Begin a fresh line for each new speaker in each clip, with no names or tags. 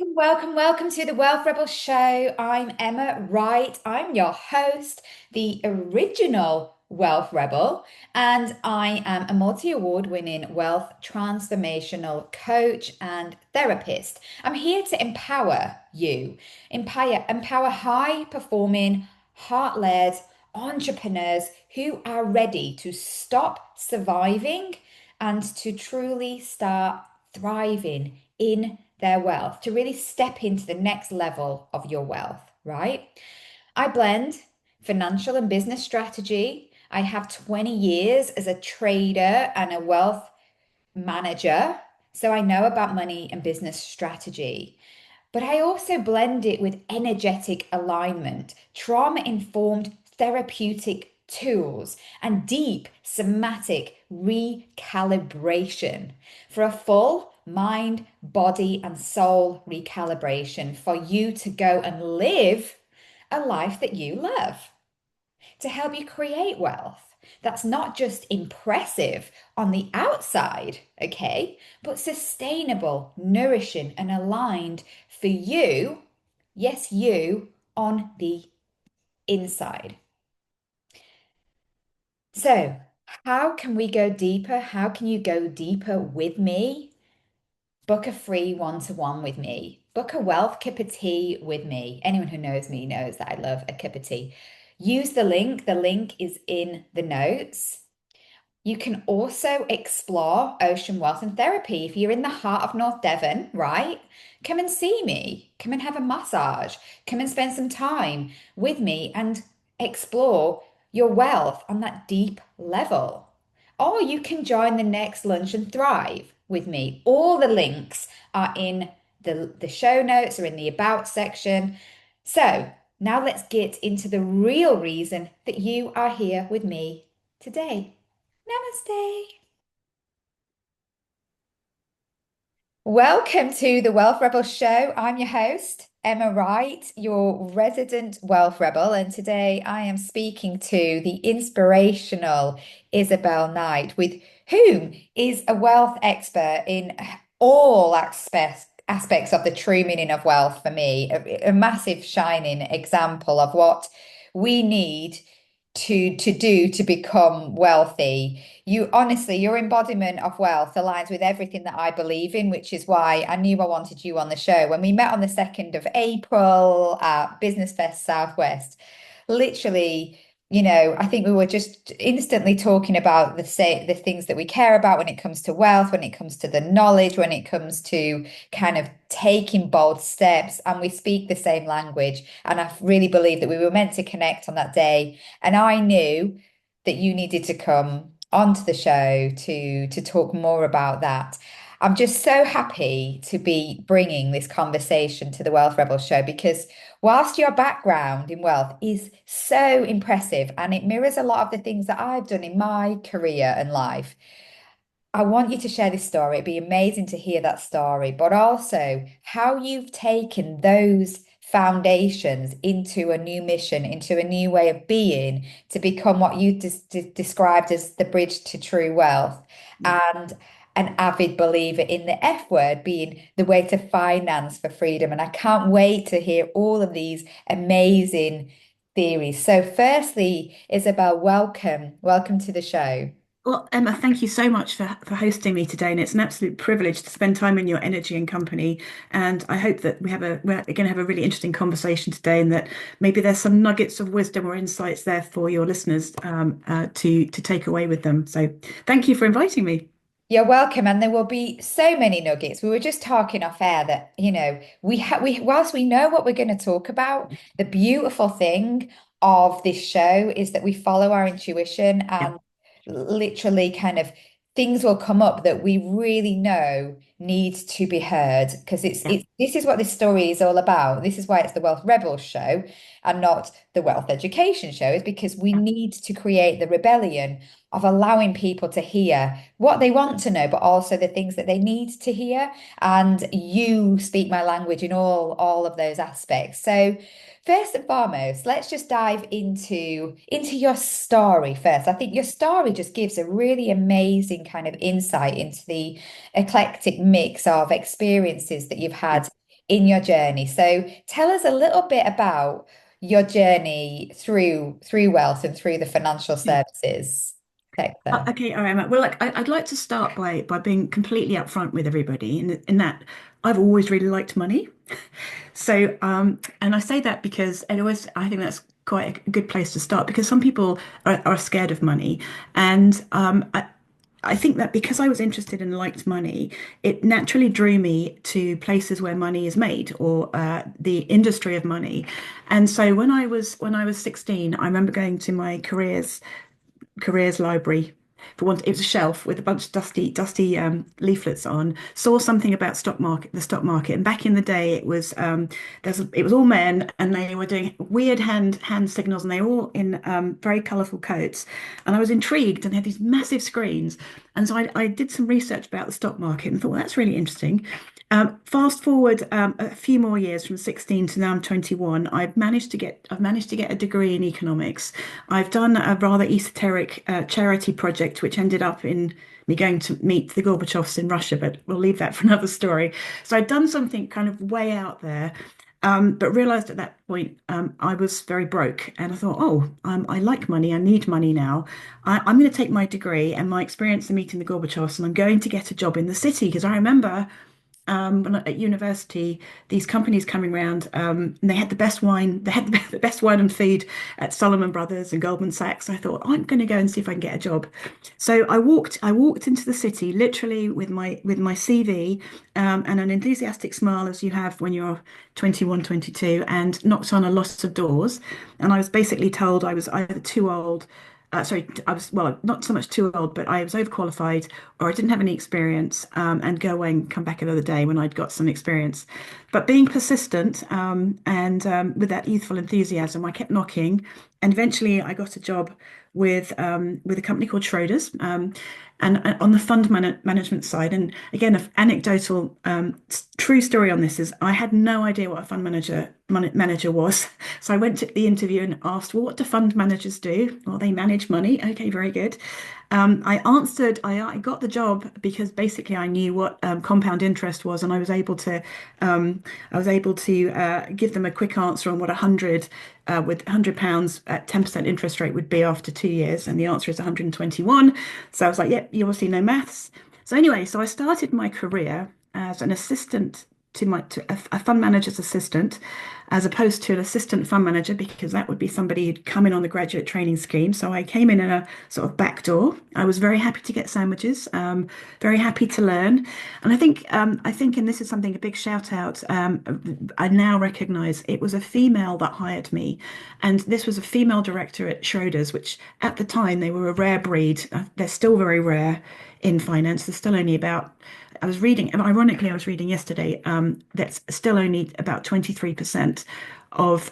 Welcome to the Wealth Rebel Show. I'm Emma Wright. I'm your host, the original Wealth Rebel, and I am a multi-award winning wealth transformational coach and therapist. I'm here to empower you, empower high performing, heart-led entrepreneurs who are ready to stop surviving and to truly start thriving in their wealth, to really step into the next level of your wealth, right? I blend financial and business strategy. I have 20 years as a trader and a wealth manager, so I know about money and business strategy. But I also blend it with energetic alignment, trauma informed therapeutic tools, and deep somatic recalibration for a full mind, body, and soul recalibration for you to go and live a life that you love, to help you create wealth that's not just impressive on the outside, okay, but sustainable, nourishing, and aligned for you, yes, you, on the inside. So, how can we go deeper? How can you go deeper with me? Book a free one-to-one with me. Book a wealth cup of tea with me. Anyone who knows me knows that I love a cup of tea. Use the link. The link is in the notes. You can also explore Ocean Wealth and Therapy. If you're in the heart of North Devon, right? Come and see me. Come and have a massage. Come and spend some time with me and explore your wealth on that deep level. Or you can join the next Lunch and Thrive with me. All the links are in the show notes or in the About section. So now let's get into the real reason that you are here with me today. Namaste. Welcome to the Wealth Rebel Show. I'm your host, Emma Wright, your resident Wealth Rebel. And today I am speaking to the inspirational Isabel Knight, with whom is a wealth expert in all aspects of the true meaning of wealth for me. A massive shining example of what we need to do to become wealthy. You honestly, your embodiment of wealth aligns with everything that I believe in, which is why I knew I wanted you on the show. When we met on the 2nd of April at BIS Fest South West, literally, I think we were just instantly talking about the things that we care about when it comes to wealth, when it comes to the knowledge, when it comes to kind of taking bold steps, and we speak the same language. And I really believe that we were meant to connect on that day. And I knew that you needed to come onto the show to talk more about that. I'm just so happy to be bringing this conversation to the Wealth Rebel show, because whilst your background in wealth is so impressive and it mirrors a lot of the things that I've done in my career and life, I want you to share this story. It'd be amazing to hear that story, but also how you've taken those foundations into a new mission, into a new way of being, to become what you described as the bridge to true wealth, and an avid believer in the F word being the way to finance for freedom. And I can't wait to hear all of these amazing theories. So, firstly, Isabel, welcome. Welcome to the show.
Well, Emma, thank you so much for hosting me today, and it's an absolute privilege to spend time in your energy and company. And I hope that we're going to have a really interesting conversation today, and that maybe there's some nuggets of wisdom or insights there for your listeners to take away with them. So, thank you for inviting me.
You're welcome, and there will be so many nuggets. We were just talking off air that, whilst we know what we're going to talk about, the beautiful thing of this show is that we follow our intuition,
Yeah,
and literally kind of things will come up that we really know needs to be heard, because
yeah,
this is what this story is all about. This is why it's the Wealth Rebels show and not the Wealth Education show, is because we
yeah,
need to create the rebellion of allowing people to hear what they want to know, but also the things that they need to hear. And you speak my language in all of those aspects. So first and foremost, let's just dive into your story first. I think your story just gives a really amazing kind of insight into the eclectic mix of experiences that you've
yeah,
had in your journey. So tell us a little bit about your journey through wealth and through the financial services sector.
Okay, all right, Matt. Well, I'd like to start by being completely upfront with everybody, in that I've always really liked money. So, and I say that because I think that's quite a good place to start because some people are scared of money, and I think that because I was interested and liked money, it naturally drew me to places where money is made or the industry of money. And so when I was 16, I remember going to my careers library. For one, it was a shelf with a bunch of dusty leaflets on. Saw something about the stock market, and back in the day, it was all men, and they were doing weird hand signals, and they were all in very colourful coats. And I was intrigued, and they had these massive screens, and so I did some research about the stock market and thought, well, that's really interesting. Fast forward a few more years from 16 to now I'm 21. I've managed to get a degree in economics. I've done a rather esoteric charity project, which ended up in me going to meet the Gorbachevs in Russia, but we'll leave that for another story. So I'd done something kind of way out there, but realized at that point I was very broke. And I thought, oh, I like money. I need money now. I'm going to take my degree and my experience in meeting the Gorbachevs, and I'm going to get a job in the city because I remember at university, these companies coming around, and they had the best wine. They had the best wine and food at Solomon Brothers and Goldman Sachs. I thought, I'm going to go and see if I can get a job. So I walked into the city literally with my CV and an enthusiastic smile, as you have when you're 21, 22, and knocked on a lot of doors. And I was basically told I was either too old. Sorry, I was, well, not so much too old, but I was overqualified or I didn't have any experience, and go away and come back another day when I'd got some experience. But being persistent, and with that youthful enthusiasm, I kept knocking, and eventually I got a job with a company called Schroders, and on the fund management side. And again, an anecdotal, true story on this is I had no idea what a fund manager was. So I went to the interview and asked, well, what do fund managers do? Well, they manage money. Okay, very good. I answered, I got the job because basically I knew what compound interest was, and I was able to give them a quick answer on what 100 with £100 at 10% interest rate would be after 2 years, and the answer is 121. So I was like, yep, you obviously know maths. So anyway, so I started my career as an assistant to a fund manager's assistant, as opposed to an assistant fund manager, because that would be somebody who'd come in on the graduate training scheme. So I came in a sort of back door. I was very happy to get sandwiches, very happy to learn. And I think, and this is something, a big shout out. I now recognise it was a female that hired me, and this was a female director at Schroders, which at the time they were a rare breed. They're still very rare in finance. There's still only about I was reading, and ironically, I was reading yesterday, that's still only about 23% of,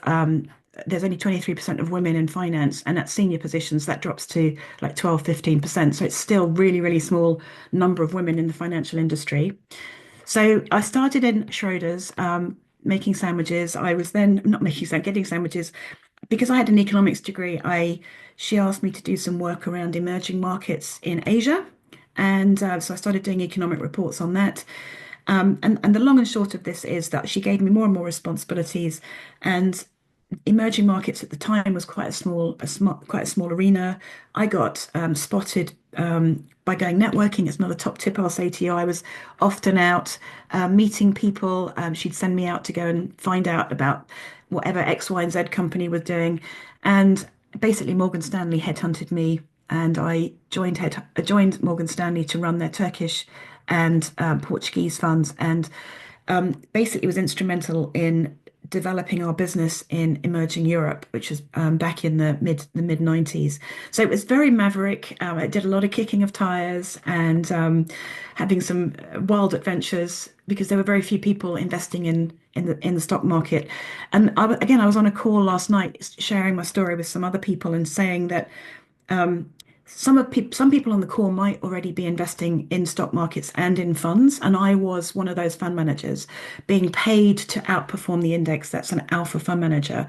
there's only 23% of women in finance, and at senior positions, that drops to like 12, 15%. So it's still really, really small number of women in the financial industry. So I started in Schroders, making sandwiches. I was then not making getting sandwiches because I had an economics degree. She asked me to do some work around emerging markets in Asia, and so I started doing economic reports on that. And the long and short of this is that she gave me more and more responsibilities, and emerging markets at the time was quite a small arena. I got spotted by going networking. It's not a top tip I'll say to you. I was often out meeting people. She'd send me out to go and find out about whatever X, Y, and Z company was doing. And basically, Morgan Stanley headhunted me, and I joined Morgan Stanley to run their Turkish and Portuguese funds, and basically was instrumental in developing our business in emerging Europe, which was back in the mid 90s. So it was very maverick. I did a lot of kicking of tires and having some wild adventures because there were very few people investing in the stock market. And again, I was on a call last night sharing my story with some other people and saying that um, some people on the call might already be investing in stock markets and in funds, and I was one of those fund managers being paid to outperform the index. That's an alpha fund manager,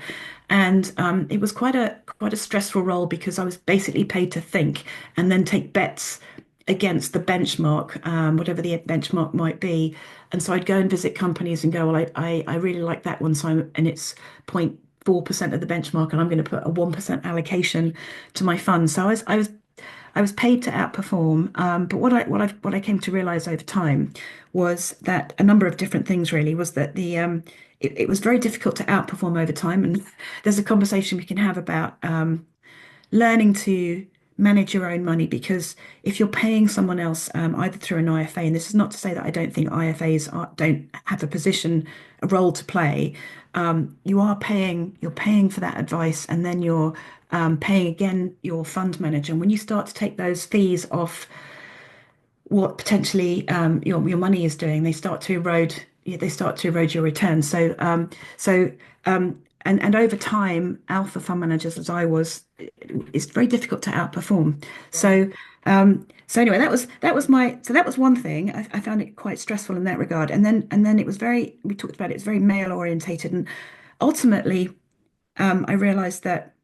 and it was quite a stressful role because I was basically paid to think and then take bets against the benchmark, whatever the benchmark might be. And so I'd go and visit companies and go, well, I really like that one. And it's 0.4% of the benchmark, and I'm going to put a 1% allocation to my fund. So I was paid to outperform. But what I came to realize over time was that a number of different things really was that it was very difficult to outperform over time. And there's a conversation we can have about learning to manage your own money, because if you're paying someone else either through an IFA, and this is not to say that I don't think don't have a position, a role to play, you're paying for that advice, and then you're paying again your fund manager. And when you start to take those fees off what potentially your money is doing, they start to erode. Yeah, they start to erode your returns. And over time, alpha fund managers, as I was, it's very difficult to outperform.
Yeah.
So anyway, that was one thing. I found it quite stressful in that regard. And then it was very, we talked about it, it's very male orientated, and ultimately, I realized that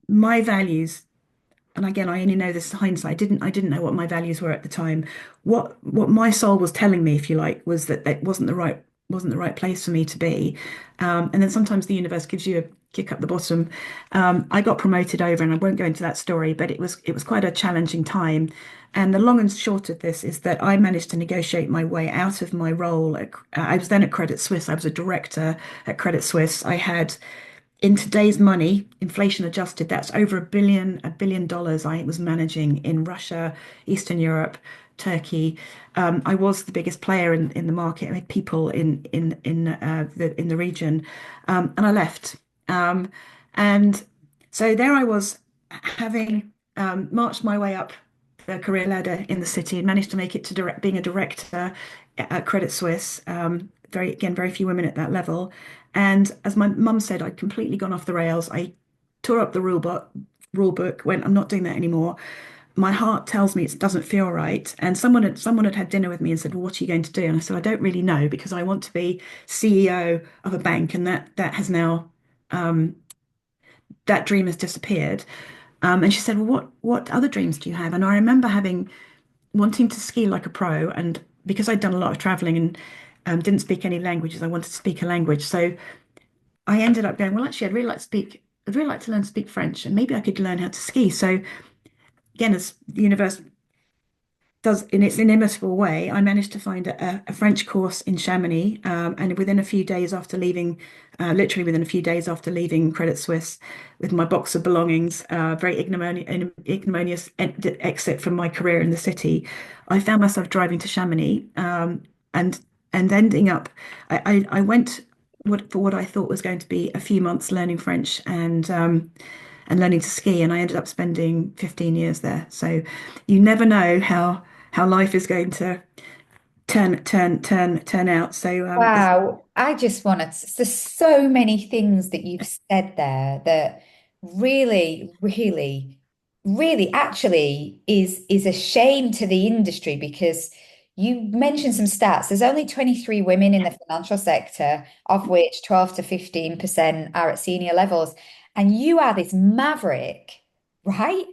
my values, and again, I only know this in hindsight. I didn't know what my values were at the time. What my soul was telling me, if you like, was that that wasn't the right place for me to be. And then sometimes the universe gives you a kick up the bottom. I got promoted over, and I won't go into that story, but it was quite a challenging time. And the long and short of this is that I managed to negotiate my way out of my role. I was then at Credit Suisse. I was a director at Credit Suisse. I had, in today's money, inflation adjusted, that's over a billion dollars I was managing in Russia, Eastern Europe, Turkey. I was the biggest player in the market. I had people in the region, and I left. And so there I was, having marched my way up the career ladder in the city, and managed to make it to being a director at Credit Suisse. Very few women at that level. And as my mum said, I'd completely gone off the rails. I tore up the rule book, went, I'm not doing that anymore. My heart tells me it doesn't feel right. And someone had dinner with me and said, well, what are you going to do? And I said, I don't really know, because I want to be CEO of a bank, and that has now that dream has disappeared. And she said, well, what other dreams do you have? And I remember wanting to ski like a pro, and because I'd done a lot of traveling and didn't speak any languages, I wanted to speak a language. So I ended up going, well, actually, I'd really like to learn to speak French, and maybe I could learn how to ski. So again, as the universe does in its inimitable way, I managed to find a French course in Chamonix, and within a few days after leaving, literally within a few days after leaving Credit Suisse, with my box of belongings, very ignominious exit from my career in the city, I found myself driving to Chamonix, and ending up, I went for what I thought was going to be a few months learning French, and learning to ski, and I ended up spending 15 years there. So you never know how life is going to turn out. So there's
Wow, I just want to, there's so many things that you've said there that really, really, really actually is a shame to the industry, because you mentioned some stats. There's only 23 women in the financial sector, of which 12 to 15% are at senior levels. And you are this maverick, right?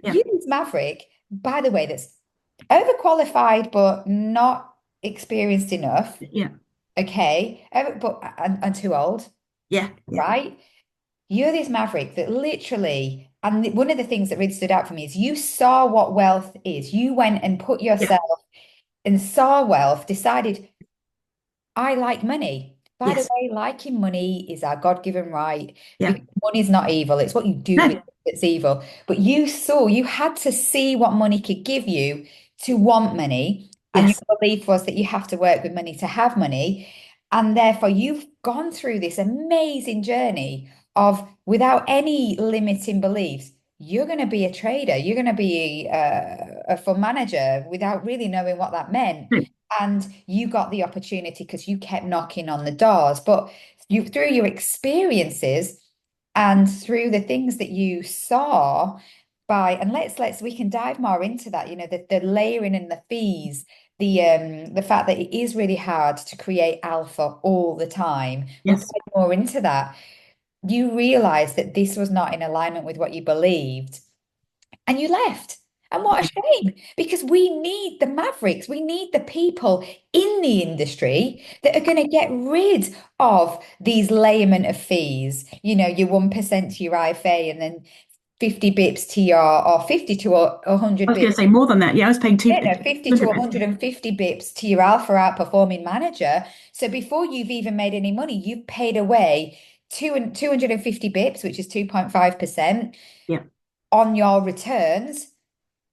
yeah,
You this maverick, by the way, that's overqualified but not experienced enough.
yeah,
Okay, but and too old,
yeah, yeah,
right? You're this maverick that literally, and one of the things that really stood out for me is you saw what wealth is. You went and put
yeah,
yourself and saw wealth, decided, I like money. By the
yes,
way, liking money is our God-given right,
yeah,
because money is not evil. It's what you do with
no,
it that's evil. But you had to see what money could give you to want money. And
yes,
your belief was that you have to work with money to have money. And therefore, you've gone through this amazing journey of, without any limiting beliefs, you're going to be a trader, you're going to be a fund manager without really knowing what that meant.
no,
And you got the opportunity because you kept knocking on the doors. But you, through your experiences and through the things that you saw, and we can dive more into that, the layering and the fees, the fact that it is really hard to create alpha all the time. We'll
yes,
dive more into that. You realize that this was not in alignment with what you believed, and you left. And what a shame, because we need the mavericks, we need the people in the industry that are going to get rid of these layment of fees, your 1% to your IFA and then 50 bips to your, or 50 to a
I
100
was going
bips.
to say more than that. Yeah, I was paying
Yeah, no, 50 to
200 bits.
150 bips to your alpha outperforming manager. So before you've even made any money, you've paid away 250 bips, which is 2.5%
Yeah,
on your returns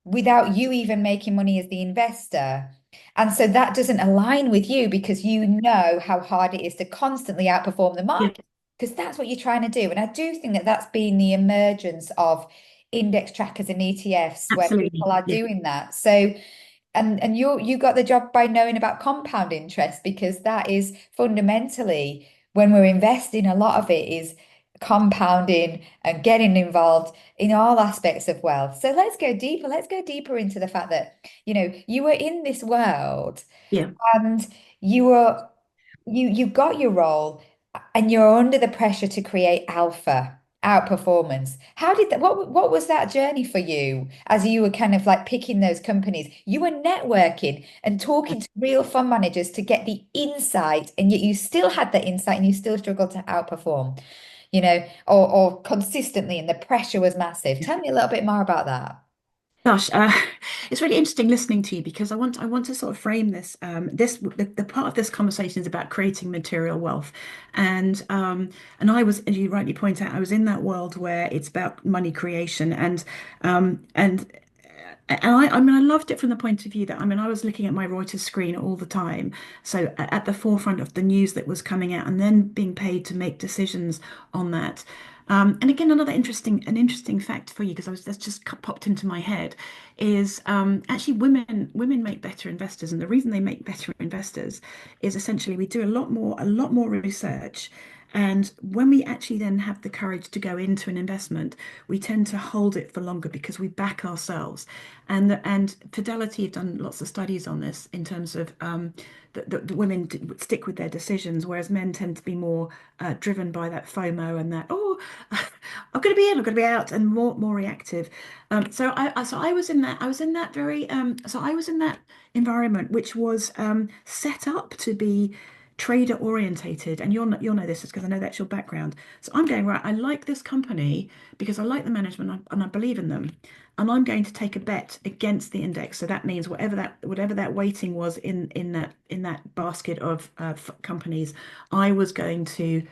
without you even making money as the investor. And so that doesn't align with you because you know how hard it is to constantly outperform the
yeah,
market because that's what you're trying to do. And I do think that that's been the emergence of index trackers and ETFs where
absolutely.
people are
Yeah,
doing that. So and you got the job by knowing about compound interest because that is fundamentally when we're investing, a lot of it is compounding and getting involved in all aspects of wealth. So let's go deeper. Let's go deeper into the fact that, you were in this world
yeah.
and you were you got your role and you're under the pressure to create alpha outperformance. How did that what was that journey for you as you were kind of like picking those companies? You were networking and talking to real fund managers to get the insight, and yet you still had the insight and you still struggled to outperform, or consistently, and the pressure was massive. Tell me a little bit more about that.
Gosh, it's really interesting listening to you because I want to sort of frame this. The part of this conversation is about creating material wealth, and I was, as you rightly point out, I was in that world where it's about money creation, and I mean, I loved it from the point of view that, I mean, I was looking at my Reuters screen all the time. So at the forefront of the news that was coming out and then being paid to make decisions on that. And again, an interesting fact for you, because that's just popped into my head, is actually women make better investors. And the reason they make better investors is essentially we do a lot more research. And when we actually then have the courage to go into an investment, we tend to hold it for longer because we back ourselves. And Fidelity have done lots of studies on this in terms of the women stick with their decisions, whereas men tend to be more driven by that FOMO and that, oh, I'm going to be in, I'm going to be out, and more reactive. So I was in that very so I was in that environment which was set up to be trader orientated, and you'll know this because I know that's your background. So I'm going, right, I like this company because I like the management and I believe in them, and I'm going to take a bet against the index. So that means whatever that weighting was in that basket of companies, I was going to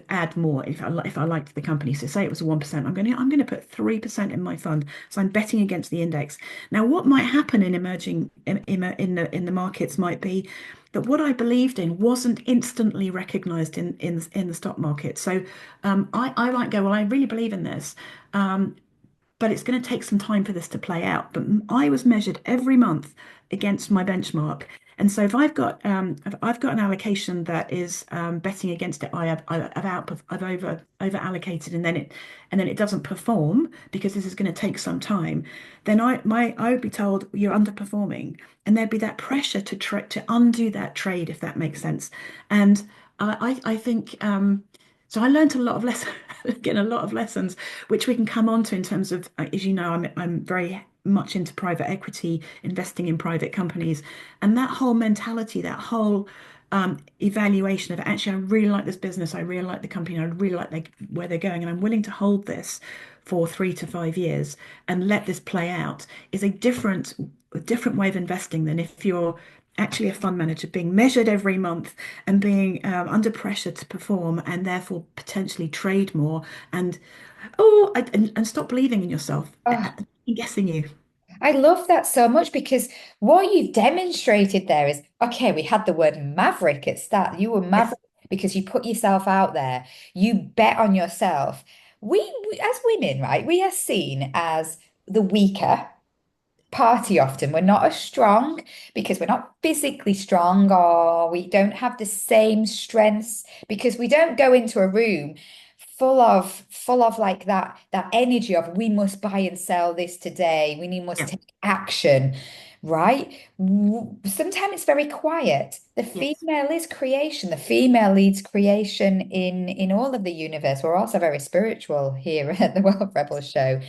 add more if I liked the company. So say it was a 1%, I'm going to put 3% in my fund. So I'm betting against the index. Now, what might happen in emerging in the markets might be that what I believed in wasn't instantly recognized in the stock market. So I might go, well, I really believe in this. But it's going to take some time for this to play out. But I was measured every month against my benchmark. And so if I've got an allocation that is betting against it, I've over allocated, and then it doesn't perform because this is going to take some time. Then I would be told you're underperforming, and there'd be that pressure to undo that trade, if that makes sense. And I think so. I learned a lot of lessons, again, a lot of lessons, which we can come on to in terms of, as you know, I'm very much into private equity, investing in private companies, and that whole mentality, that whole evaluation of actually, I really like this business, I really like the company, I really like where they're going, and I'm willing to hold this for 3 to 5 years and let this play out, is a different way of investing than if you're actually a fund manager being measured every month and being under pressure to perform and therefore potentially trade more and and stop believing in yourself.
Oh,
I'm guessing you.
I love that so much because what you've demonstrated there is okay, we had the word maverick at start. You were
Yes.
maverick because you put yourself out there, you bet on yourself. We as women, right, we are seen as the weaker party often. We're not as strong because we're not physically strong or we don't have the same strengths because we don't go into a room full of like that energy of we must buy and sell this today. Must
Yeah.
take action, right? Sometimes it's very quiet. The
Yes.
female is creation. The female leads creation in all of the universe. We're also very spiritual here at the World Rebel Show.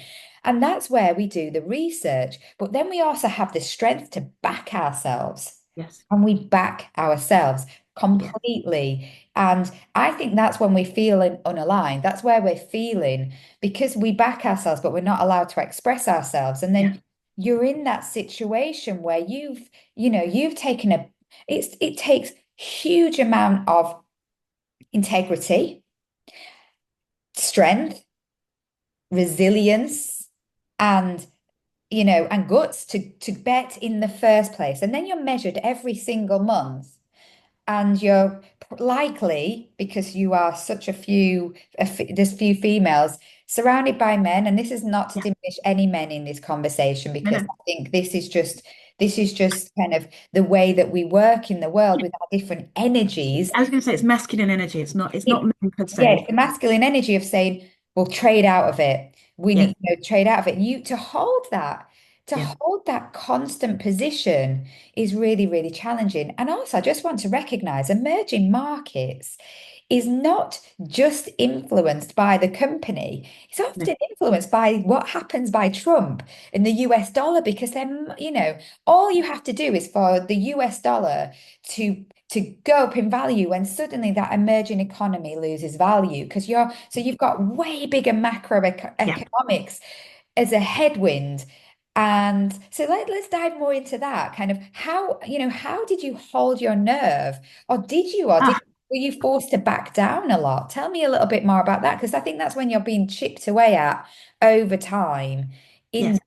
And that's where we do the research. But then we also have the strength to back ourselves.
Yes.
And we back ourselves
Yeah.
completely. And I think that's when we feel unaligned. That's where we're feeling because we back ourselves, but we're not allowed to express ourselves. And
Yeah.
then you're in that situation where you've taken it takes huge amount of integrity, strength, resilience, and and guts to bet in the first place. And then you're measured every single month. And you're likely, because you are such there's few females surrounded by men, and this is not to
Yeah.
diminish any men in this conversation,
No,
because
no.
I think this is just kind of the way that we work in the world
Yeah.
with our different energies.
I was going to say it's masculine energy. It's not
It,
men per
yeah,
se.
it's the masculine energy of saying, we'll trade out of it. We
Yes.
need to trade out of it. And you to
Yeah.
hold that constant position is really, really challenging. And also, I just want to recognize emerging markets is not just influenced by the company. It's
No.
often influenced by what happens by Trump and the US dollar, because then, all you have to do is for the US dollar to go up in value when suddenly that emerging economy loses value because you've got way bigger
Yeah.
macroeconomics as a headwind. And so let's dive more into that kind of how did you hold your nerve, or
Ah,
were you forced to back down a lot? Tell me a little bit more about that because I think that's when you're being chipped away at over time in
yes.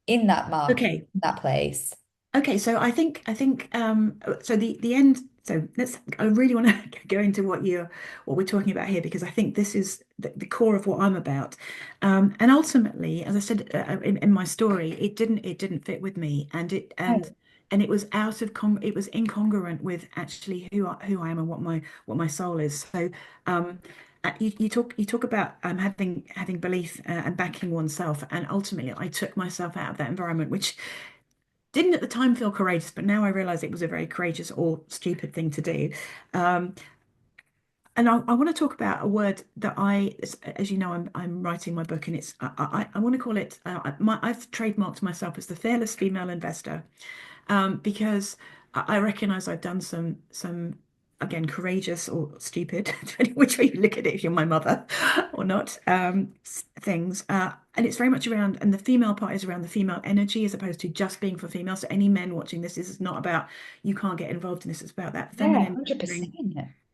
in that market,
Okay.
in that place.
Okay, so I think so the end so let's I really want to go into what we're talking about here because I think this is the core of what I'm about. And ultimately, as I said in my story, it didn't fit with me and it was it was incongruent with actually who I am and what my soul is. So you talk about having belief and backing oneself, and ultimately I took myself out of that environment, which didn't at the time feel courageous, but now I realize it was a very courageous or stupid thing to do. Um, and I want to talk about a word that as you know, I'm writing my book, and I want to call it. I've trademarked myself as the fearless female investor, because I recognize I've done some again courageous or stupid, depending which way you look at it, if you're my mother or not, things. And it's very much around, and the female part is around the female energy as opposed to just being for females. So any men watching this is not about you can't get involved in this. It's about that
Yeah,
feminine nurturing,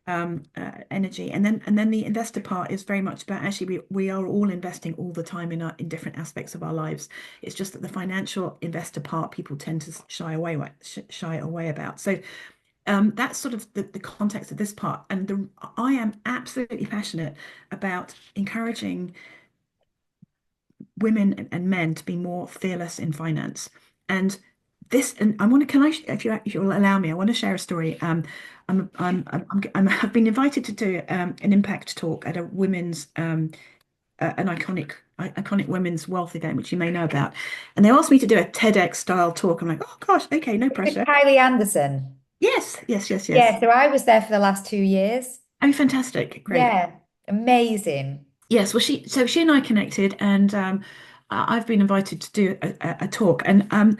100%.
energy, and then the investor part is very much about actually we are all investing all the time in different aspects of our lives. It's just that the financial investor part people tend to shy away about. So that's sort of the context of this part, and I am absolutely passionate about encouraging women and men to be more fearless in finance. And and I want to, can I, if you'll allow me, I want to share a story. I've been invited to do an impact talk at a women's, an iconic women's wealth event, which you may know about. And they asked me to do a TEDx style talk. I'm like, oh gosh, okay, no
With
pressure.
Kylie Anderson.
Yes, yes, yes, yes.
Yeah, so I was there for the last 2 years.
Oh, fantastic. Great.
Yeah, amazing.
Yes, well, she and I connected, and I've been invited to do a talk, and I'm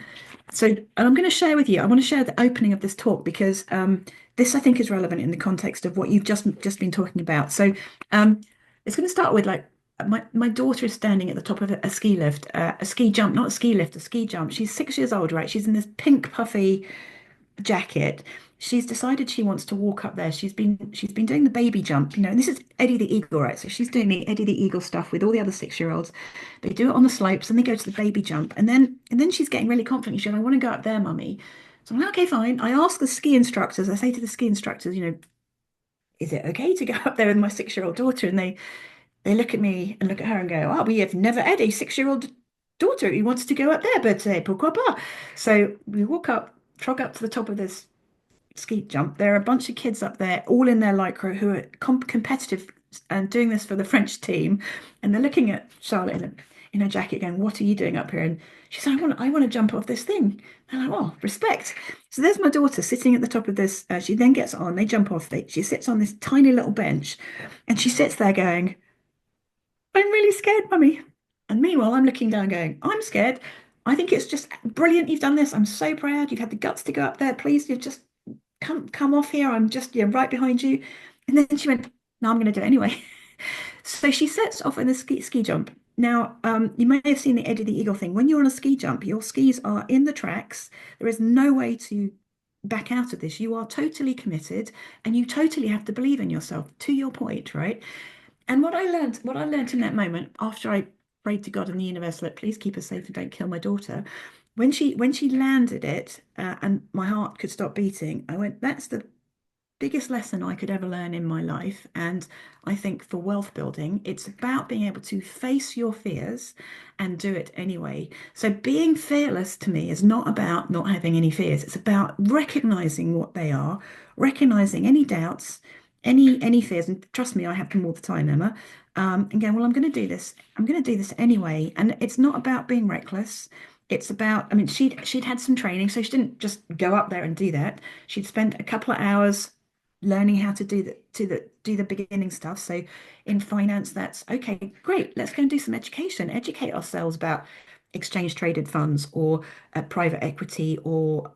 going to share with you. I want to share the opening of this talk because this I think is relevant in the context of what you've just been talking about. So it's going to start with like my daughter is standing at the top of a ski lift, a ski jump, not a ski lift, a ski jump. She's 6 years old, right? She's in this pink puffy jacket. She's decided she wants to walk up there. She's been doing the baby jump, and this is Eddie the Eagle, right? So she's doing the Eddie the Eagle stuff with all the other 6 year olds. They do it on the slopes and they go to the baby jump. And then she's getting really confident. She's like, I want to go up there, mummy. So I'm like, okay, fine. I ask the ski instructors, I say to the ski instructors, is it okay to go up there with my 6 year old daughter? And they look at me and look at her and go, oh, we have never had a 6 year old daughter who wants to go up there, but pourquoi pas? So we trog up to the top of this ski jump. There are a bunch of kids up there, all in their lycra, who are competitive and doing this for the French team. And they're looking at Charlotte in her jacket, going, "What are you doing up here?" And she said, "I want to jump off this thing." And I'm like, "Oh, respect." So there's my daughter sitting at the top of this. She then gets on. They jump off. She sits on this tiny little bench, and she sits there going, "I'm really scared, mummy." And meanwhile, I'm looking down going, I'm scared. I think it's just brilliant you've done this. I'm so proud. You've had the guts to go up there. Please, you've just come off here. I'm just, right behind you. And then she went, no, I'm going to do it anyway. So she sets off in the ski jump. Now, you may have seen the Eddie the Eagle thing. When you're on a ski jump, your skis are in the tracks. There is no way to back out of this. You are totally committed and you totally have to believe in yourself, to your point, right? And what I learned in that moment, after I prayed to God and the universe, let please keep her safe and don't kill my daughter. When she landed it, and my heart could stop beating, I went, that's the biggest lesson I could ever learn in my life. And I think for wealth building, it's about being able to face your fears and do it anyway. So being fearless to me is not about not having any fears. It's about recognizing what they are, recognizing any doubts, any fears. And trust me, I have them all the time, Emma. And going, well, I'm going to do this. I'm going to do this anyway. And it's not about being reckless. It's about, I mean, she'd had some training, so she didn't just go up there and do that. She'd spent a couple of hours learning how to do the beginning stuff. So in finance, that's okay, great. Let's go and do some education, educate ourselves about exchange traded funds or private equity or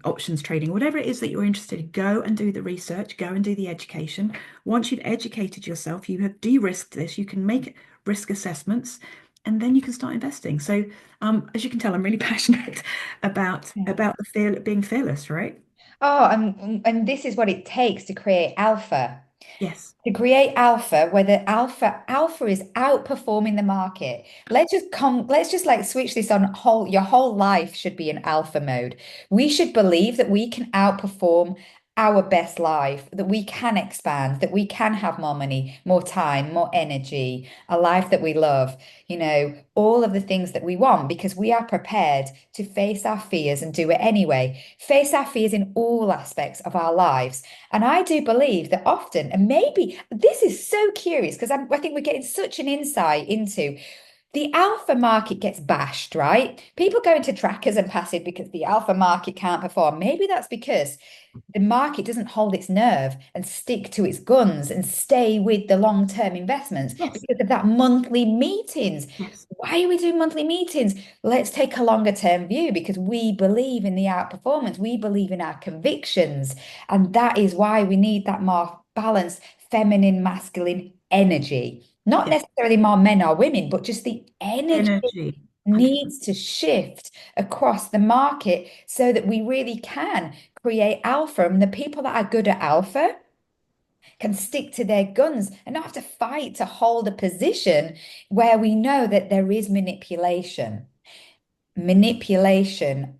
options trading, whatever it is that you're interested in. Go and do the research, go and do the education. Once you've educated yourself, you have de-risked this, you can make risk assessments. And then you can start investing. So, as you can tell, I'm really passionate about the fear being fearless, right?
Oh, and this is what it takes to create alpha.
Yes.
To create alpha, where the alpha is outperforming the market. Let's just like switch this on. Your whole life should be in alpha mode. We should believe that we can outperform our best life, that we can expand, that we can have more money, more time, more energy, a life that we love, all of the things that we want because we are prepared to face our fears and do it anyway. Face our fears in all aspects of our lives. And I do believe that often, and maybe this is so curious because I think we're getting such an insight into the alpha market gets bashed, right? People go into trackers and passive because the alpha market can't perform. Maybe that's because the market doesn't hold its nerve and stick to its guns and stay with the long-term investments
Yes.
because of that monthly meetings.
Yes.
Why are we doing monthly meetings? Let's take a longer term view because we believe in the outperformance. We believe in our convictions. And that is why we need that more balanced feminine, masculine energy. Not
Yes.
necessarily more men or women, but just the energy
Energy.
needs to shift across the market so that we really can create alpha. And the people that are good at alpha can stick to their guns and not have to fight to hold a position where we know that there is manipulation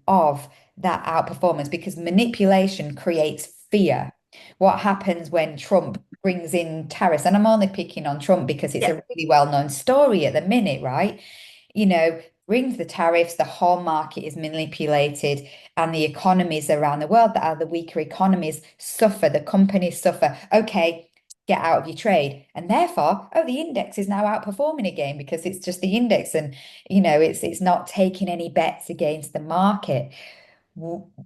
of that outperformance because manipulation creates fear. What happens when Trump brings in tariffs? And I'm only picking on Trump because it's
Yeah.
a really well-known story at the minute, right? Brings the tariffs, the whole market is manipulated, and the economies around the world that are the weaker economies suffer, the companies suffer. Okay, get out of your trade. And therefore, oh, the index is now outperforming again because it's just the index and it's not taking any bets against the market.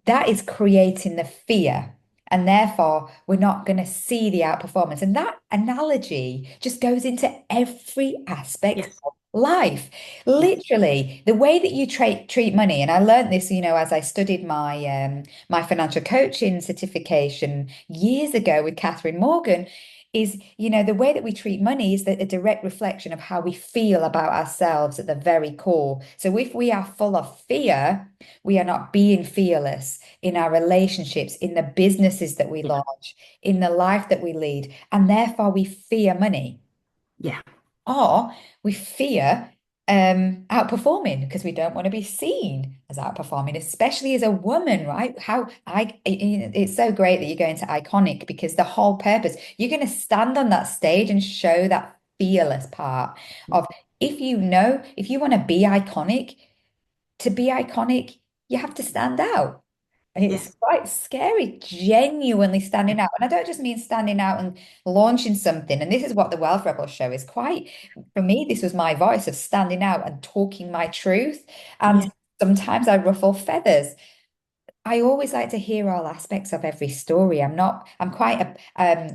That is creating the fear. And therefore, we're not going to see the outperformance. And that analogy just goes into every aspect
Yes.
of life.
Yes.
Literally, the way that you treat money. And I learned this, as I studied my financial coaching certification years ago with Catherine Morgan, is, the way that we treat money is a direct reflection of how we feel about ourselves at the very core. So if we are full of fear, we are not being fearless in our relationships, in the businesses that we
Yeah.
launch, in the life that we lead, and therefore we fear money
Yeah.
or we fear outperforming because we don't want to be seen as outperforming, especially as a woman, right? It's so great that you're going to iconic because the whole purpose, you're going to stand on that stage and show that fearless part of if you want to be iconic, you have to stand out. And it's
Yes.
quite scary, genuinely
Yeah.
standing out. And I don't just mean standing out and launching something. And this is what the Wealth Rebel show is quite, for me, this was my voice of standing out and talking my truth. And
Yeah.
sometimes I ruffle feathers. I always like to hear all aspects of every story. I'm quite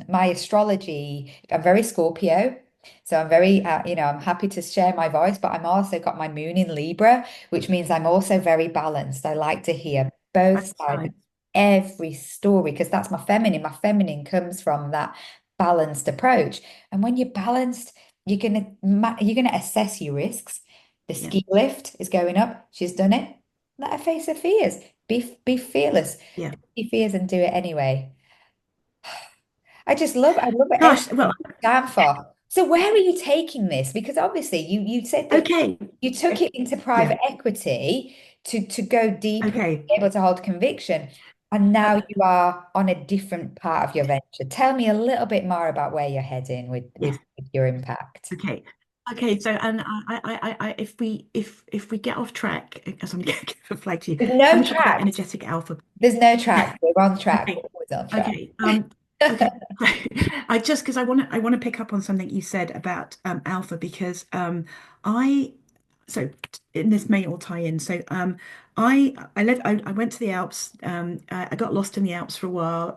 my astrology, I'm very Scorpio. So I'm very, I'm happy to share my voice, but I'm also got my moon in Libra, which means I'm also very balanced. I like to hear both
Both
sides of
sides.
every story because that's my feminine. My feminine comes from that balanced approach. And when you're balanced, you're gonna assess your risks. The
Yeah,
ski lift is going up. She's done it. Let her face her fears. Be fearless.
yeah.
Be fears and do it anyway. I love everything
Gosh, well,
you stand for. So where are you taking this? Because obviously you said that
okay.
you took it into
Yeah,
private equity to go deeper,
okay.
be able to hold conviction. And
Uh,
now you are on a different part of your venture. Tell me a little bit more about where you're heading
yeah,
with your impact.
okay. Okay, so and if we get off track, as I'm going to flag to you,
There's
let
no
me talk about
track.
energetic alpha.
There's no track. We're on track.
Okay,
We're always on track.
okay, okay. I just because I want to pick up on something you said about alpha because I so and this may all tie in. So I went to the Alps. I got lost in the Alps for a while.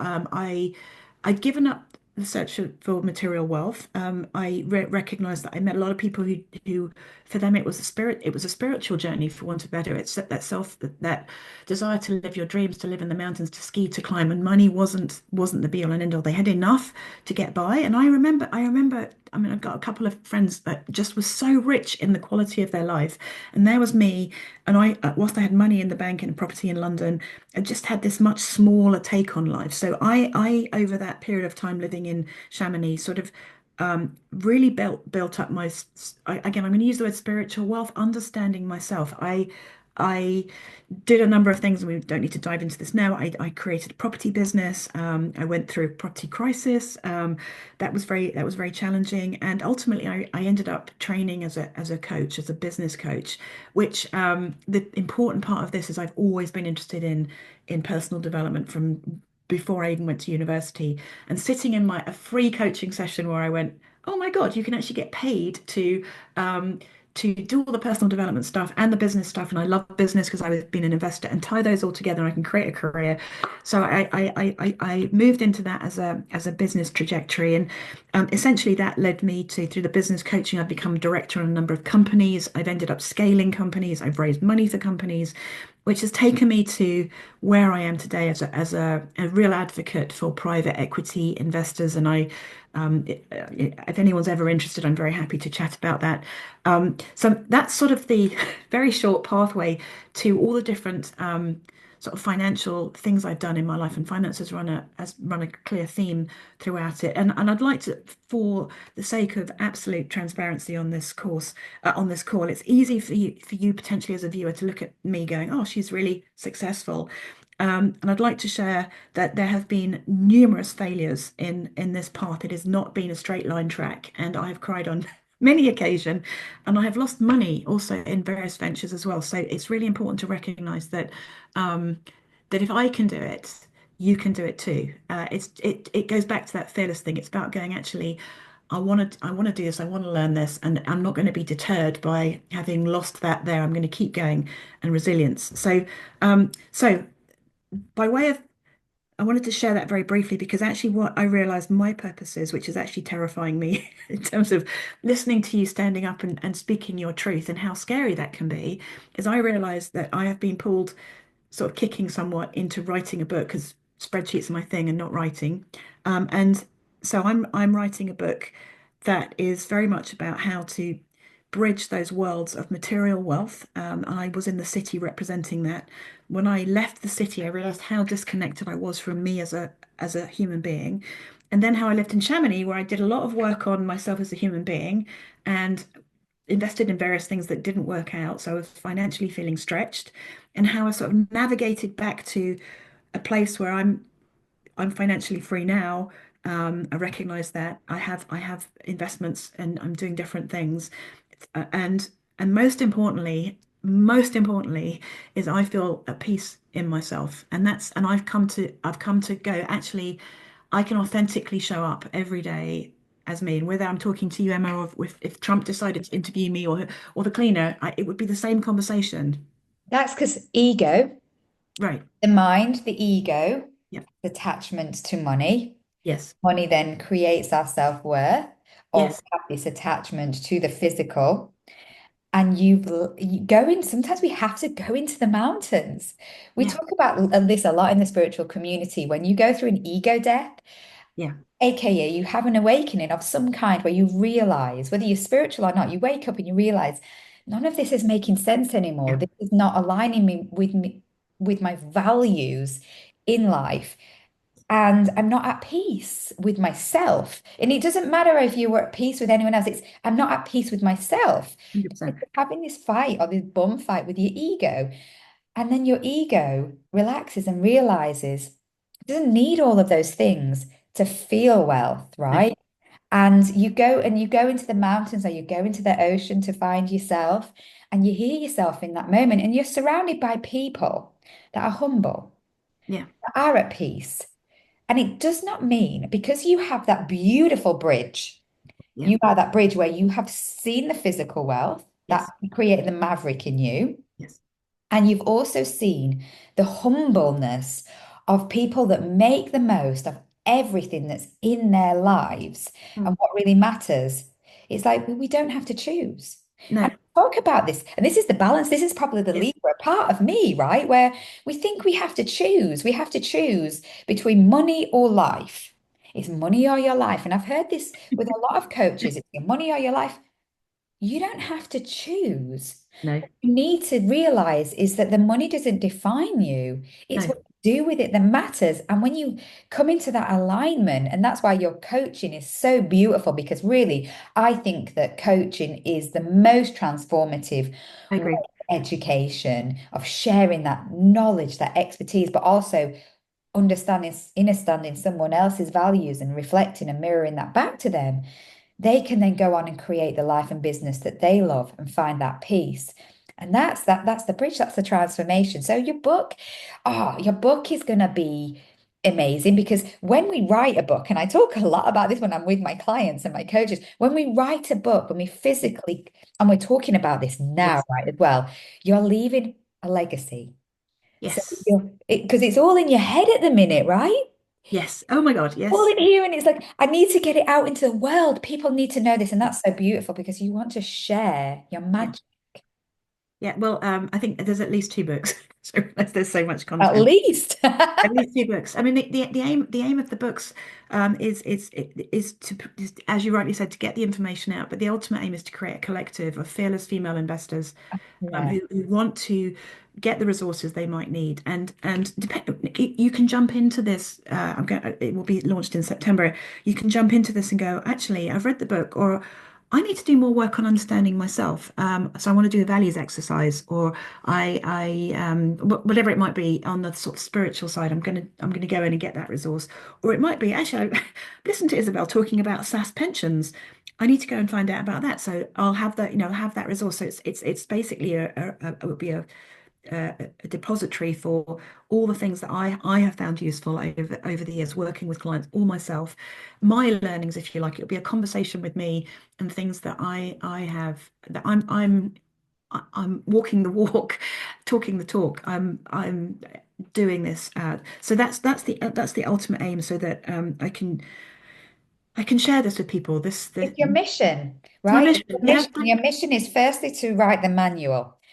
I'd given up the search for material wealth. I recognized that I met a lot of people who for them it was a spiritual journey, for want of better. It's that that desire to live your dreams, to live in the mountains, to ski, to climb, and money wasn't the be all and end all. They had enough to get by. And I remember, I mean, I've got a couple of friends that just were so rich in the quality of their life. And there was me, and whilst I had money in the bank and a property in London, I just had this much smaller take on life. So over that period of time living in Chamonix, sort of really built up again, I'm going to use the word spiritual wealth, understanding myself. I did a number of things, and we don't need to dive into this now. I created a property business. I went through a property crisis. That was very challenging, and ultimately, I ended up training as a coach, as a business coach. Which the important part of this is I've always been interested in personal development from before I even went to university, and sitting in my a free coaching session where I went, oh my God, you can actually get paid um, to do all the personal development stuff and the business stuff. And I love business because I've been an investor and tie those all together. And I can create a career. So I moved into that as a business trajectory. And essentially that led me to, through the business coaching, I've become director on a number of companies. I've ended up scaling companies. I've raised money for companies, which has taken me to where I am today as a real advocate for private equity investors. And if anyone's ever interested, I'm very happy to chat about that. So that's sort of the very short pathway to all the different sort of financial things I've done in my life, and finance has run a clear theme throughout it. And I'd like to, for the sake of absolute transparency on this call, it's easy for you potentially as a viewer to look at me going, oh, she's really successful. And I'd like to share that there have been numerous failures in this path. It has not been a straight line track, and I have cried on many occasions, and I have lost money also in various ventures as well. So it's really important to recognize um, that if I can do it, you can do it too. It goes back to that fearless thing. It's about going, actually, I want to do this. I want to learn this, and I'm not going to be deterred by having lost that there. I'm going to keep going, and resilience. So by way of I wanted to share that very briefly because actually what I realized my purpose is, which is actually terrifying me in terms of listening to you standing up and speaking your truth and how scary that can be, is I realized that I have been pulled sort of kicking somewhat into writing a book because spreadsheets are my thing and not writing. And so I'm writing a book that is very much about how to bridge those worlds of material wealth. I was in the city representing that. When I left the city, I realized how disconnected I was from me as a human being. And then how I lived in Chamonix, where I did a lot of work on myself as a human being and invested in various things that didn't work out. So I was financially feeling stretched, and how I sort of navigated back to a place where I'm financially free now. I recognize that I have investments and I'm doing different things, and most importantly is I feel at peace in myself, and I've come to go, actually I can authentically show up every day as me. And whether I'm talking to you, Emma, or if Trump decided to interview me, or the cleaner, it would be the same conversation.
That's because ego,
Right.
the mind, the ego,
Yep.
attachment to money.
Yes.
Money then creates our self-worth. or we
Yes.
have this attachment to the physical. And you go in, sometimes we have to go into the mountains. We
Yeah.
talk about this a lot in the spiritual community. When you go through an ego death,
Yeah.
AKA you have an awakening of some kind where you realize, whether you're spiritual or not, you wake up and you realize none of this is making sense anymore.
Yeah.
This is not aligning me with my values in life. And I'm not at peace with myself. And it doesn't matter if you were at peace with anyone else, it's I'm not at peace with myself.
100%.
You're having this fight or this bum fight with your ego. And then your ego relaxes and realizes it doesn't need all of those things to feel wealth,
No.
right? And you go into the mountains or you go into the ocean to find yourself and you hear yourself in that moment and you're surrounded by people that are humble,
Yeah.
that are at peace. And it does not mean because you have that beautiful bridge,
Yeah.
you are that bridge where you have seen the physical wealth that
Yes.
created the maverick in you.
Yes.
And you've also seen the humbleness of people that make the most of everything that's in their lives. And
Mm.
what really matters, it's like we don't have to choose.
No.
And talk about this. And this is the balance. This is probably the
Yes.
Libra part of me, right? Where we think we have to choose. We have to choose between money or life. It's money or your life. And I've heard this with a lot of coaches. It's your money or your life. You don't have to choose.
No.
What you need to realize is that the money doesn't define you. It's
No.
what you do with it that matters. And when you come into that alignment, and that's why your coaching is so beautiful, because really, I think that coaching is the most transformative
I
way
agree.
of education, of sharing that knowledge, that expertise, but also understanding someone else's values and reflecting and mirroring that back to them. They can then go on and create the life and business that they love and find that peace. And that's the bridge, that's the transformation. So your book is gonna be amazing because when we write a book, and I talk a lot about this when I'm with my clients and my coaches, when we write a book, when we physically, and we're talking about this now,
Yes.
right, as well, you're leaving a legacy. So
Yes.
because it's all in your head at the minute, right?
Yes. Oh my God.
All
Yes.
in here, and it's like, I need to get it out into the world. People need to know this. And that's so beautiful because you want to share your
Yeah.
magic.
Yeah. Well, I think there's at least two books. So there's so much
At
content.
least.
At least two books. I mean, the aim of the books is to, as you rightly said, to get the information out. But the ultimate aim is to create a collective of fearless female investors
Yeah.
who want to get the resources they might need. And depend, you can jump into this. It will be launched in September. You can jump into this and go, actually, I've read the book, or I need to do more work on understanding myself. So I want to do a values exercise, or whatever it might be on the sort of spiritual side. I'm gonna go in and get that resource, or it might be actually listen to Isabel talking about SAS pensions. I need to go and find out about that. So I'll have that, I'll have that resource. So it's basically it would be a depository for all the things that I have found useful over the years working with clients or myself, my learnings, if you like. It'll be a conversation with me and things that I have that I'm walking the walk, talking the talk. I'm doing this. So that's the ultimate aim, so that I can share this with people. This
It's your mission,
it's my
right?
mission. Yeah,
Your mission is firstly to write the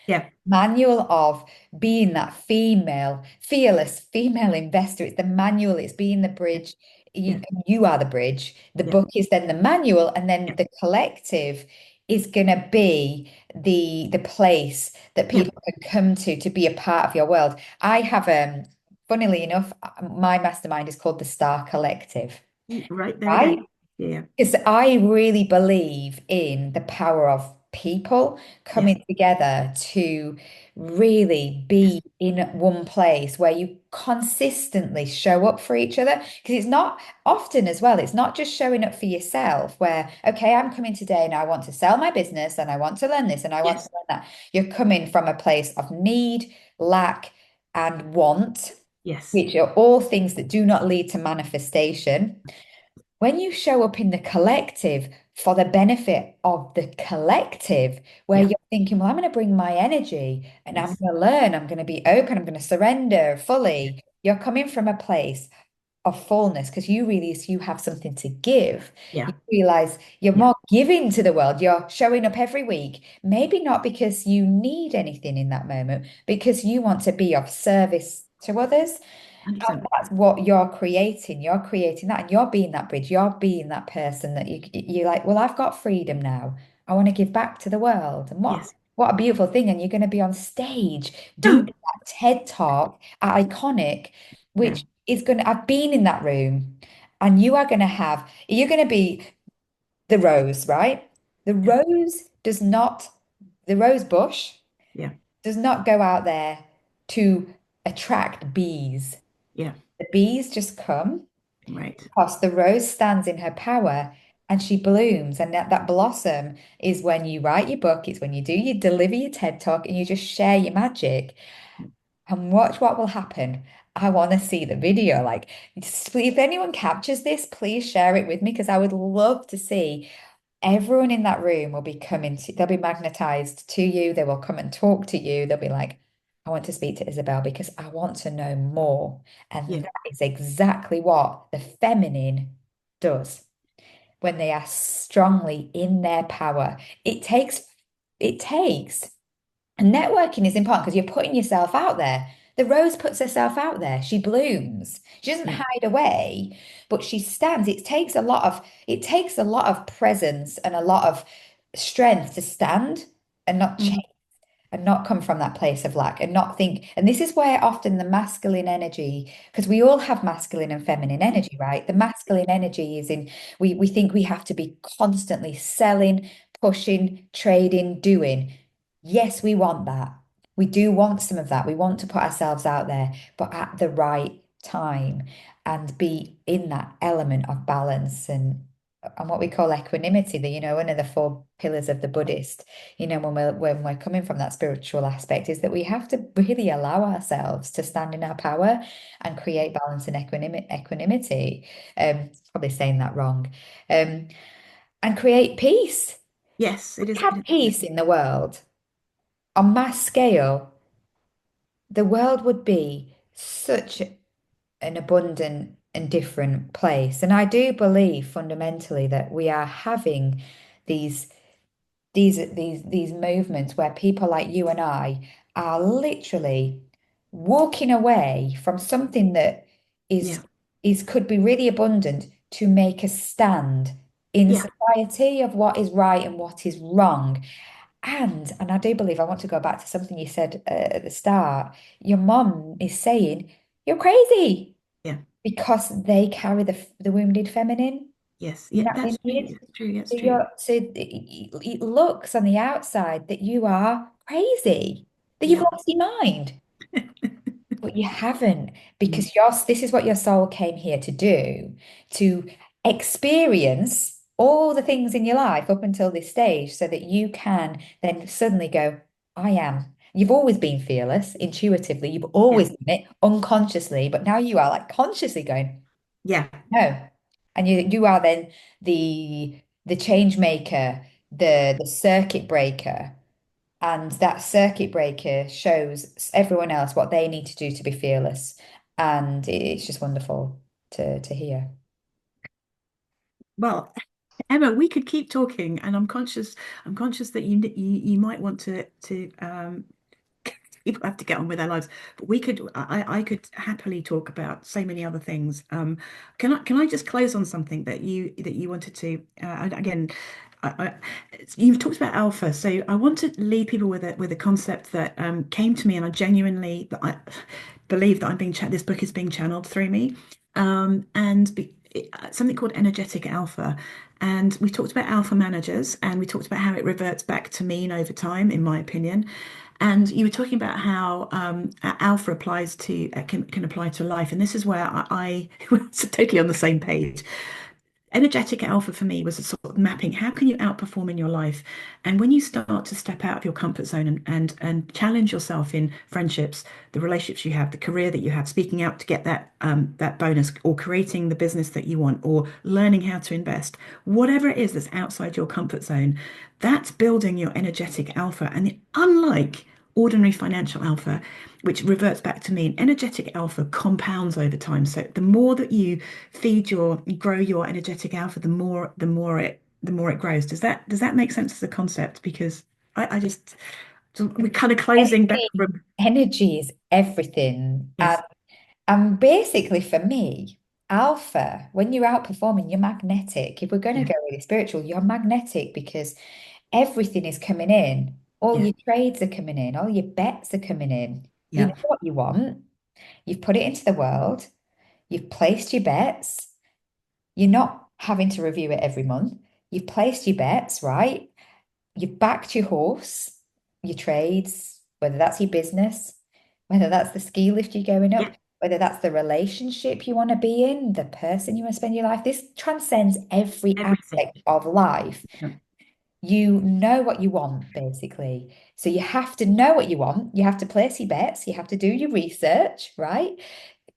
yeah,
manual of being that female, fearless female investor. It's the manual, it's being the bridge.
yeah,
You are the bridge. The
yeah,
book is then the manual, and then
yeah,
the collective is gonna be the place that
yeah.
people can come to be a part of your world. I have funnily enough, my mastermind is called the Star Collective,
Right, there we go.
right?
Yeah,
Because I really believe in the power of people
yes,
coming together to really
yes,
be in one place where you consistently show up for each other. Because it's not often as well, it's not just showing up for yourself, where, okay, I'm coming today and I want to sell my business and I want to learn this and I want to
yes,
learn that. You're coming from a place of need, lack, and want,
yes,
which are all things that do not lead to manifestation. When you show up in the collective for the benefit of the collective, where
yeah,
you're thinking, well, I'm going to bring my energy and I'm
yes,
going to learn, I'm going to be open, I'm going to surrender
yeah,
fully. You're coming from a place of fullness because you realize you have something to give. You
Yeah.
realize you're
Yeah.
more giving to the world. You're showing up every week, maybe not because you need anything in that moment, because you want to be of service to others. And
100%.
that's what you're creating. You're creating that, and you're being that bridge. You're being that person that you're like, well, I've got freedom now. I want to give back to the world. And
Yes.
what a beautiful thing. And you're going to be on stage doing
Oh,
that TED talk at Iconic,
yeah.
which is going to, I've been in that room, and you're going to be the rose, right? The
Yeah.
rose does not, the rose bush
Yeah.
does not go out there to attract bees.
Yeah.
The bees just come
Right.
because the rose stands in her power and she blooms. And that blossom is when you write your book, it's when you deliver your TED talk and you just share your magic and watch what will happen. I want to see the video. Like, if anyone captures this, please share it with me because I would love to see. Everyone in that room will be they'll be magnetized to you. They will come and talk to you. They'll be like, I want to speak to Isabel because I want to know more. And
Yeah.
that is exactly what the feminine does when they are strongly in their power. It takes, it takes and networking is important because you're putting yourself out there. The rose puts herself out there. She blooms. She doesn't
Yeah.
hide away, but she stands. It takes a lot of presence and a lot of strength to stand and not
Mm.
and not come from that place of lack and not think. And this is where often the masculine energy, because we all have masculine and feminine energy, right? The masculine energy is in, we think we have to be constantly selling, pushing, trading, doing. Yes, we want that. We do want some of that. We want to put ourselves out there, but at the right time and be in that element of balance and what we call equanimity, one of the four pillars of the Buddhist, when we're coming from that spiritual aspect, is that we have to really allow ourselves to stand in our power and create balance and equanimity. Probably saying that wrong. Um, and create peace.
Yes, it is.
Have peace in the world on mass scale, the world would be such an abundant and different place. And I do believe fundamentally that we are having these these movements where people like you and I are literally walking away from something that is
Yeah.
could be really abundant to make a stand in
Yeah.
society of what is right and what is wrong. And I do believe I want to go back to something you said at the start. Your mom is saying you're crazy
Yeah.
because they carry the wounded feminine
Yes.
in
Yeah.
that
That's true.
lineage.
That's true. That's
So
true.
it looks on the outside that you are crazy, that you've
Yeah.
lost your mind. But you haven't,
Mm.
because this is what your soul came here to do, to experience all the things in your life up until this stage, so that you can then suddenly go, I am. You've always been fearless intuitively, you've
Yeah.
always done it unconsciously, but now you are like consciously going,
Yeah.
no. And you are then the change maker, the circuit breaker. And that circuit breaker shows everyone else what they need to do to be fearless. And it's just wonderful to hear.
Well, Emma, we could keep talking, and I'm conscious that you might want to people have to get on with their lives. But I could happily talk about so many other things. Can I just close on something that you wanted to again? I, you've talked about alpha, so I want to leave people with a concept that came to me, and I believe that this book is being channeled through me, something called energetic alpha. And we talked about alpha managers, and we talked about how it reverts back to mean over time, in my opinion. And you were talking about how alpha applies to can apply to life, and this is where I was totally on the same page. Energetic alpha for me was a sort of mapping. How can you outperform in your life? And when you start to step out of your comfort zone and challenge yourself in friendships, the relationships you have, the career that you have, speaking out to get that bonus, or creating the business that you want, or learning how to invest, whatever it is that's outside your comfort zone, that's building your energetic alpha. And unlike ordinary financial alpha, which reverts back to me. An energetic alpha compounds over time. So the more that you grow your energetic alpha, the more it grows. Does that make sense as a concept? Because I just so we're kind of closing back
Energy,
from
energy is everything.
yes,
And basically, for me, alpha, when you're outperforming, you're magnetic. If we're going to
yeah,
go really spiritual, you're magnetic because everything is coming in. All
yeah,
your trades are coming in, all your bets are coming in. You
yeah,
know what you want, you've put it into the world, you've placed your bets, you're not having to review it every month. You've placed your bets, right? You've backed your horse, your trades, whether that's your business, whether that's the ski lift you're going
yeah,
up, whether that's the relationship you want to be in, the person you want to spend your life. This transcends every
everything.
aspect of life.
Yeah,
You know what you want, basically. So you have to know what you want. You have to place your bets. You have to do your research, right?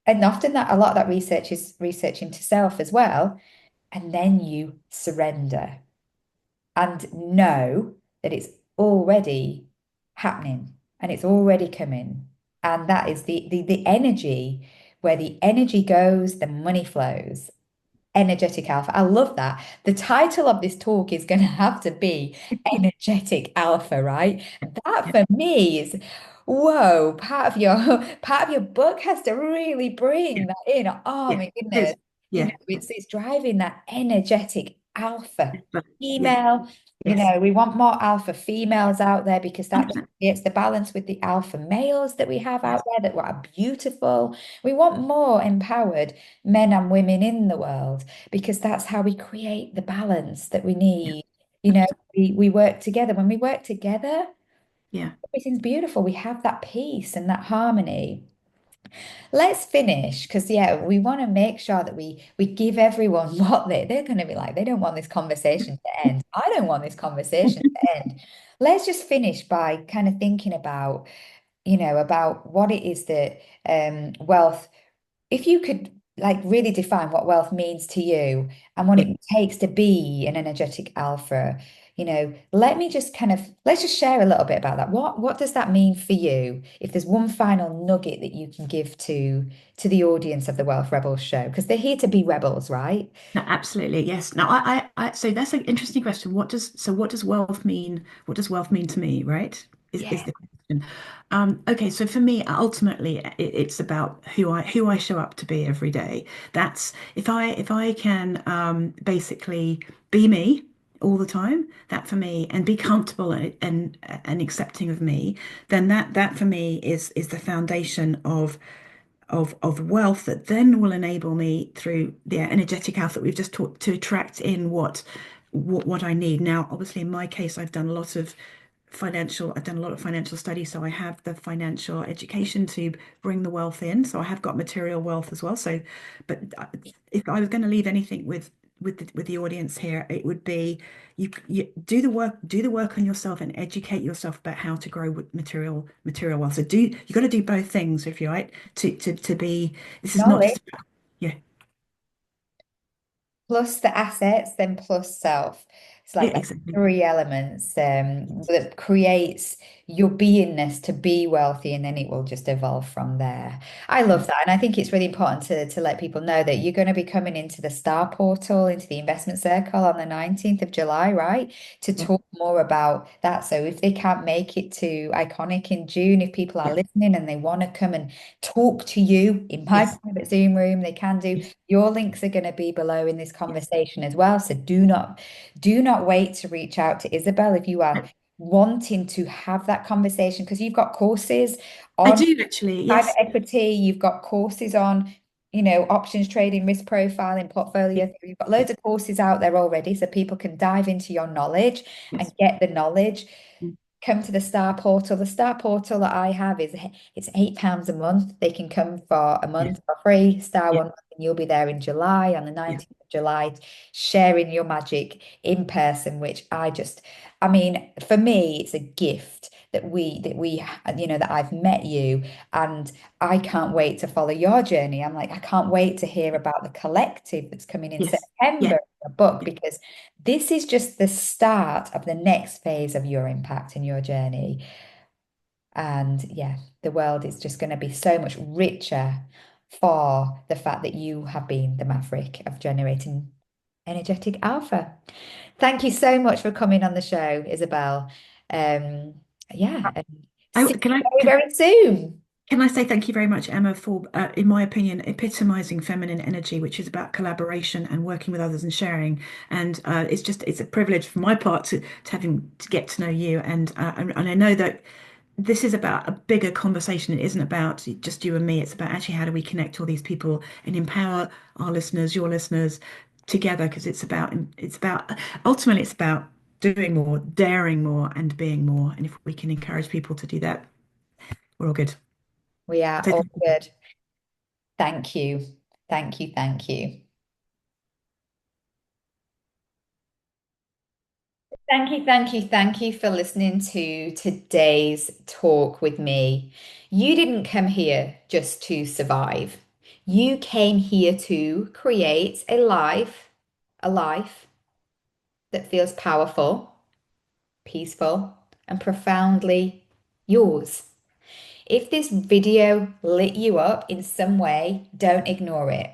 And often that a lot of that research is research into self as well. And then you surrender and know that it's already happening and it's already coming. And that is the energy. Where the energy goes, the money flows. Energetic Alpha. I love that. The title of this talk is going to have to be Energetic Alpha, right? That
yeah,
for me is, whoa, part of your book has to really
yeah,
bring that in. Oh
yeah.
my goodness.
It's yeah,
It's driving that energetic alpha
but yeah,
female.
yes,
We want more alpha females out there because that creates the balance with the alpha males that we have out
yes,
there that are beautiful. We want more empowered men and women in the world because that's how we create the balance that we
yeah,
need. You know,
absolutely,
we work together. When we work together,
yeah.
everything's beautiful. We have that peace and that harmony. Let's finish because we want to make sure that we give everyone what they're going to be like. They don't want this conversation to end. I don't want this conversation to end. Let's just finish by kind of thinking about, about what it is that wealth, if you could like really define what wealth means to you and what
Yeah.
it takes to be an energetic alpha, let's just share a little bit about that. What does that mean for you? If there's one final nugget that you can give to the audience of the Wealth Rebels show, because they're here to be rebels, right?
No, absolutely, yes. Now, so that's an interesting question. What does wealth mean? What does wealth mean to me, right? Is
Yeah.
the question. Okay, so for me, ultimately, it's about who I show up to be every day. That's if I can basically be me all the time, that for me, and be comfortable and accepting of me, then that for me is the foundation of wealth that then will enable me through the energetic health that we've just talked to attract in what I need. Now, obviously, in my case, I've done a lot of financial study, so I have the financial education to bring the wealth in. So I have got material wealth as well. So, but if I was going to leave anything with the audience here, it would be you do the work on yourself and educate yourself about how to grow with material wealth. So you got to do both things if you like to be. This is not
Knowledge.
just yeah,
Plus the assets, then plus self. It's like that
exactly,
three elements that creates your beingness to be wealthy, and then it will just evolve from there. I
yeah,
love that. And I think it's really important to let people know that you're going to be coming into the Star Portal, into the investment circle on the 19th of July, right? To
yeah,
talk more about that. So if they can't make it to Iconic in June, if people are
yeah,
listening and they want to come and talk to you in my
yes,
private Zoom room, they can do.
yes,
Your links are going to be below in this
yes.
conversation as well. So do not wait to reach out to Isabel if you are wanting to have that conversation because you've got courses
I
on
do actually,
private
yes.
equity, you've got courses on, options trading, risk profiling, portfolio theory. You've got
Yeah,
loads of courses out there already so people can dive into your knowledge and
yes.
get the knowledge.
Mm,
Come to the Star Portal. The Star Portal that I have it's £8 a month. They can come for a
yeah,
month for free. Star
yeah,
one month, and you'll be there in July on the
yeah,
19th of July, sharing your magic in person, which I mean, for me, it's a gift that I've met you, and I can't wait to follow your journey. I'm like, I can't wait to hear about the collective that's coming in
yes, yeah.
September, a book, because this is just the start of the next phase of your impact and your journey. And yeah, the world is just going to be so much richer for the fact that you have been the maverick of generating energetic alpha. Thank you so much for coming on the show, Isabel. Um, yeah, and
I,
see
can I
you very, very soon.
can I say thank you very much, Emma, for, in my opinion, epitomizing feminine energy, which is about collaboration and working with others and sharing. And it's a privilege for my part to having to get to know you. And I know that this is about a bigger conversation. It isn't about just you and me. It's about actually how do we connect all these people and empower our listeners, your listeners, together. Because it's about ultimately it's about doing more, daring more, and being more. And if we can encourage people to do that, we're all good.
We are
So
all
thank you.
good. Thank you. Thank you. Thank you. Thank you, thank you, thank you for listening to today's talk with me. You didn't come here just to survive. You came here to create a life that feels powerful, peaceful, and profoundly yours. If this video lit you up in some way, don't ignore it.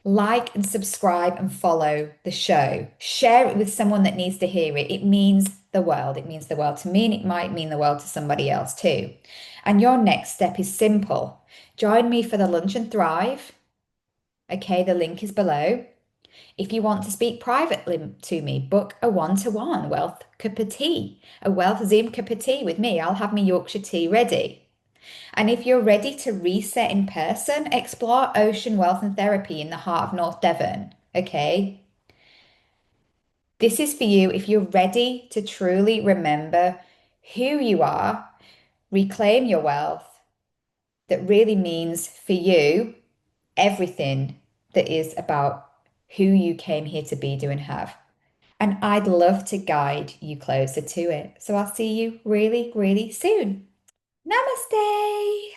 Like and subscribe and follow the show. Share it with someone that needs to hear it. It means the world. It means the world to me, and it might mean the world to somebody else too. And your next step is simple. Join me for the Lunch and Thrive. Okay, the link is below. If you want to speak privately to me, book a one-to-one wealth cup of tea, a wealth Zoom cup of tea with me. I'll have my Yorkshire tea ready. And if you're ready to reset in person, explore Ocean Wealth and Therapy in the heart of North Devon. Okay. This is for you if you're ready to truly remember who you are, reclaim your wealth that really means for you everything that is about who you came here to be, do, and have. And I'd love to guide you closer to it. So I'll see you really, really soon. Namaste.